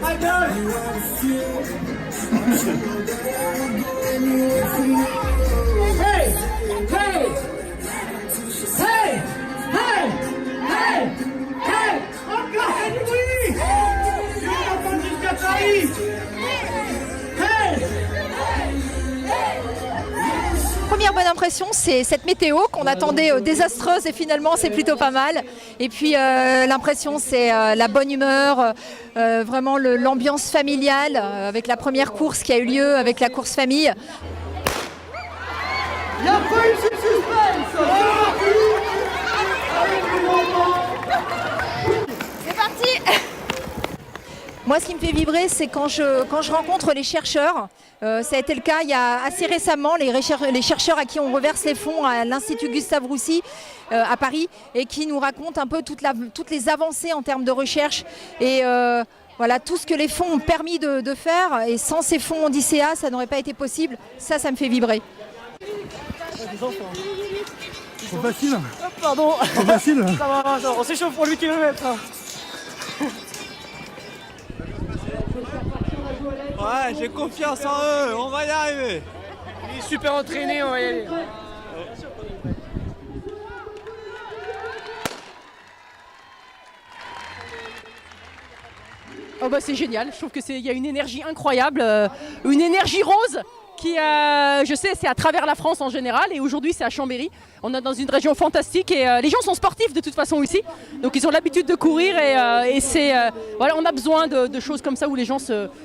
Hey! Hey! Hey! Hey! Hey! Hey! Encore oui! Hey! Première bonne impression, c'est cette météo qu'on attendait désastreuse et finalement c'est plutôt pas mal. Et puis l'impression c'est la bonne humeur, vraiment l'ambiance familiale avec la première course qui a eu lieu avec la course famille. Il n'y a pas eu ce suspense! C'est parti! Moi, ce qui me fait vibrer, c'est quand je rencontre les chercheurs. Ça a été le cas il y a assez récemment, les chercheurs à qui on reverse les fonds à l'Institut Gustave Roussy à Paris et qui nous racontent un peu toutes les avancées en termes de recherche et voilà, tout ce que les fonds ont permis de faire. Et sans ces fonds d'ICA, ça n'aurait pas été possible. Ça me fait vibrer. C'est facile. Oh, pardon. C'est facile. Ça va, on s'échauffe pour le 8 km. Ouais, j'ai confiance en eux, on va y arriver. Il est super entraîné, on va y aller. Oh bah c'est génial, je trouve qu'il y a une énergie incroyable, une énergie rose qui, je sais, c'est à travers la France en général et aujourd'hui c'est à Chambéry. On est dans une région fantastique et les gens sont sportifs de toute façon ici, donc ils ont l'habitude de courir et c'est, voilà, on a besoin de choses comme ça où les gens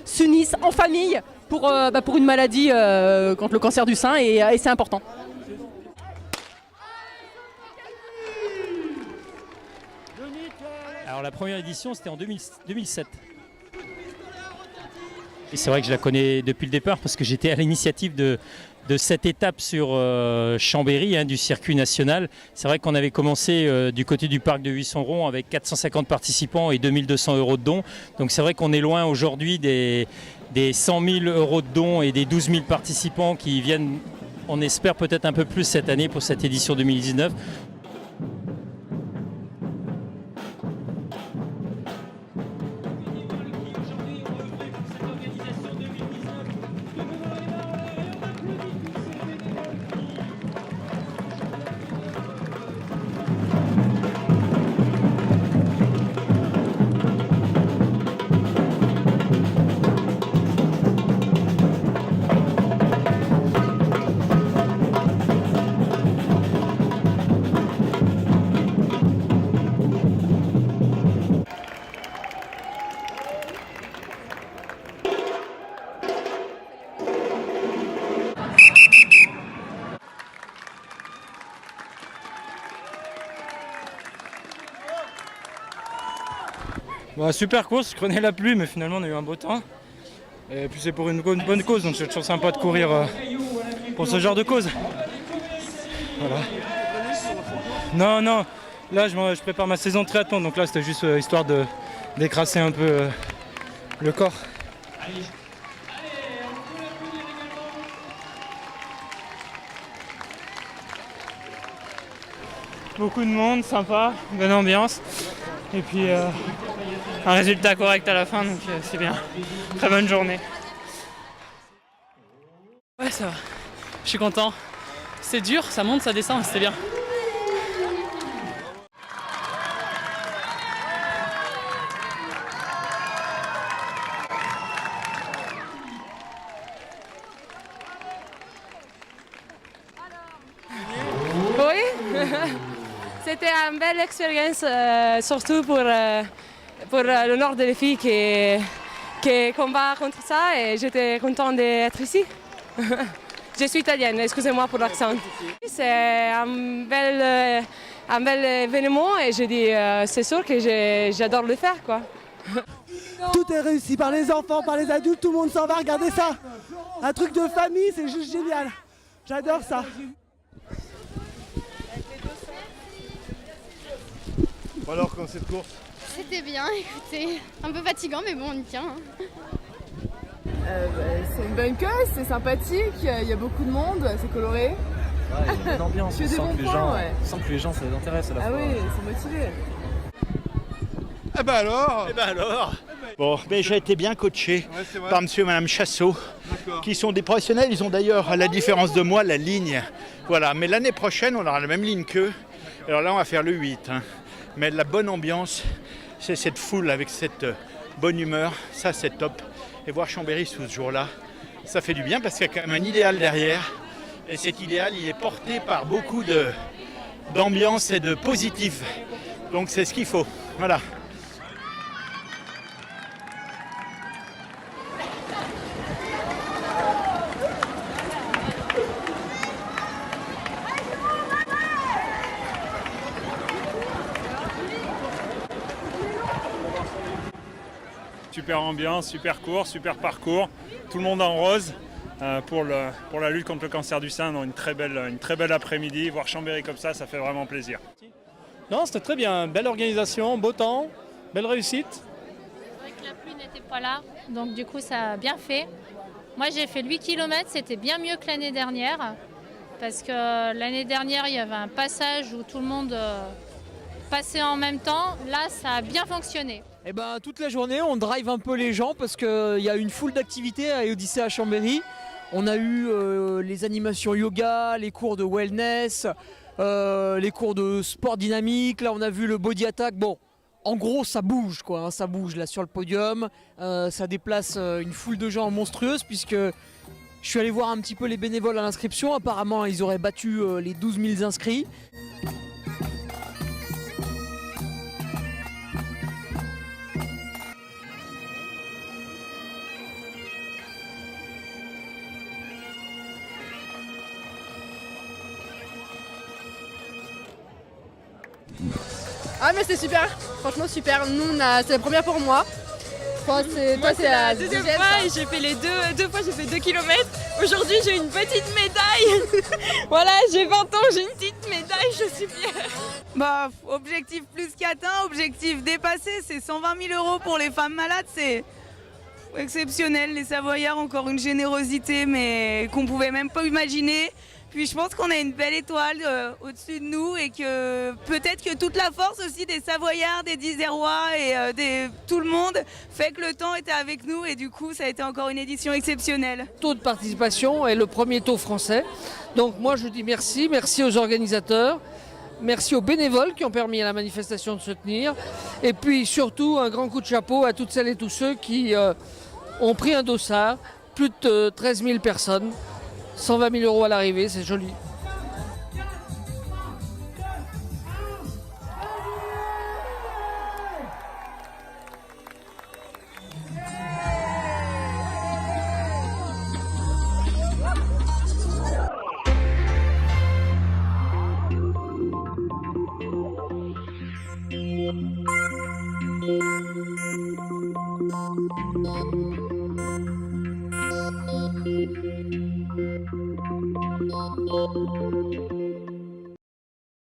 s'unissent en famille pour une maladie contre le cancer du sein et c'est important. Alors la première édition c'était en 2007. Et c'est vrai que je la connais depuis le départ parce que j'étais à l'initiative de cette étape sur Chambéry, du circuit national. C'est vrai qu'on avait commencé du côté du parc de Huisson-Ron avec 450 participants et 2200 € de dons. Donc c'est vrai qu'on est loin aujourd'hui des 100 000 € de dons et des 12 000 participants qui viennent, on espère peut-être un peu plus cette année pour cette édition 2019. Bah, super course, je connais la pluie mais finalement on a eu un beau temps. Et puis c'est pour une bonne cause, donc c'est toujours sympa de courir pour ce genre de cause. Voilà. Non, là je prépare ma saison de triathlon, donc là c'était juste histoire d'écraser un peu le corps. Beaucoup de monde, sympa, bonne ambiance. Et puis un résultat correct à la fin, donc c'est bien. Très bonne journée. Ouais, ça va. Je suis content. C'est dur, ça monte, ça descend, c'était bien. Oui, c'était une belle expérience, surtout pour le nord de les filles qui combat contre ça et j'étais contente d'être ici. Je suis italienne, excusez-moi pour l'accent. C'est un bel événement et je dis, c'est sûr que j'adore le faire, quoi. Tout est réussi par les enfants, par les adultes, tout le monde s'en va, regardez ça. Un truc de famille, c'est juste génial. J'adore ça. Alors, comme cette course? C'était bien, écoutez, un peu fatigant mais bon on y tient. C'est une bonne cause, c'est sympathique, il y a beaucoup de monde, c'est coloré. Ouais, il y a une bonne ambiance, on sent que les gens ça les intéresse à la fois. Ah oui, ils sont motivés. Eh ben alors. Eh ben alors. Eh ben Bon, ben, j'ai été bien coaché c'est vrai. par monsieur et madame Chassot, D'accord. qui sont des professionnels. Ils ont d'ailleurs, à la différence de moi, la ligne. Voilà, mais l'année prochaine, on aura la même ligne qu'eux. Alors là, on va faire le 8. Hein. Mais la bonne ambiance, c'est cette foule avec cette bonne humeur. Ça, c'est top. Et voir Chambéry sous ce jour-là, ça fait du bien parce qu'il y a quand même un idéal derrière. Et cet idéal, il est porté par beaucoup d'ambiance et de positif. Donc c'est ce qu'il faut. Voilà. Super ambiance, super course, super parcours, tout le monde en rose pour la lutte contre le cancer du sein. Donc une très belle après-midi, voir Chambéry comme ça fait vraiment plaisir. Non, c'était très bien, belle organisation, beau temps, belle réussite. C'est vrai que la pluie n'était pas là, donc du coup ça a bien fait. Moi j'ai fait 8 km, c'était bien mieux que l'année dernière, parce que l'année dernière il y avait un passage où tout le monde passait en même temps. Là ça a bien fonctionné. Eh ben, toute la journée, on drive un peu les gens parce qu'il y a une foule d'activités à Odyssée à Chambéry. On a eu les animations yoga, les cours de wellness, les cours de sport dynamique. Là, on a vu le body attack. Bon, en gros, ça bouge, quoi. Hein, ça bouge là sur le podium. Ça déplace une foule de gens monstrueuse puisque je suis allé voir un petit peu les bénévoles à l'inscription. Apparemment, ils auraient battu les 12 000 inscrits. Ah mais c'est super, franchement super. Nous c'est la première pour moi. Toi c'est la deuxième fois et j'ai fait les deux fois j'ai fait 2 km. Aujourd'hui j'ai une petite médaille. Voilà, j'ai 20 ans, j'ai une petite médaille, je suis fière. Bah, objectif plus qu'atteint, objectif dépassé, c'est 120 000 € pour les femmes malades, c'est exceptionnel. Les Savoyards, encore une générosité mais qu'on pouvait même pas imaginer. Puis je pense qu'on a une belle étoile au-dessus de nous et que peut-être que toute la force aussi des Savoyards, des Disérois et tout le monde fait que le temps était avec nous et du coup ça a été encore une édition exceptionnelle. Le taux de participation est le premier taux français. Donc moi je dis merci aux organisateurs, merci aux bénévoles qui ont permis à la manifestation de se tenir et puis surtout un grand coup de chapeau à toutes celles et tous ceux qui ont pris un dossard, plus de 13 000 personnes. 120 000 € à l'arrivée, c'est joli.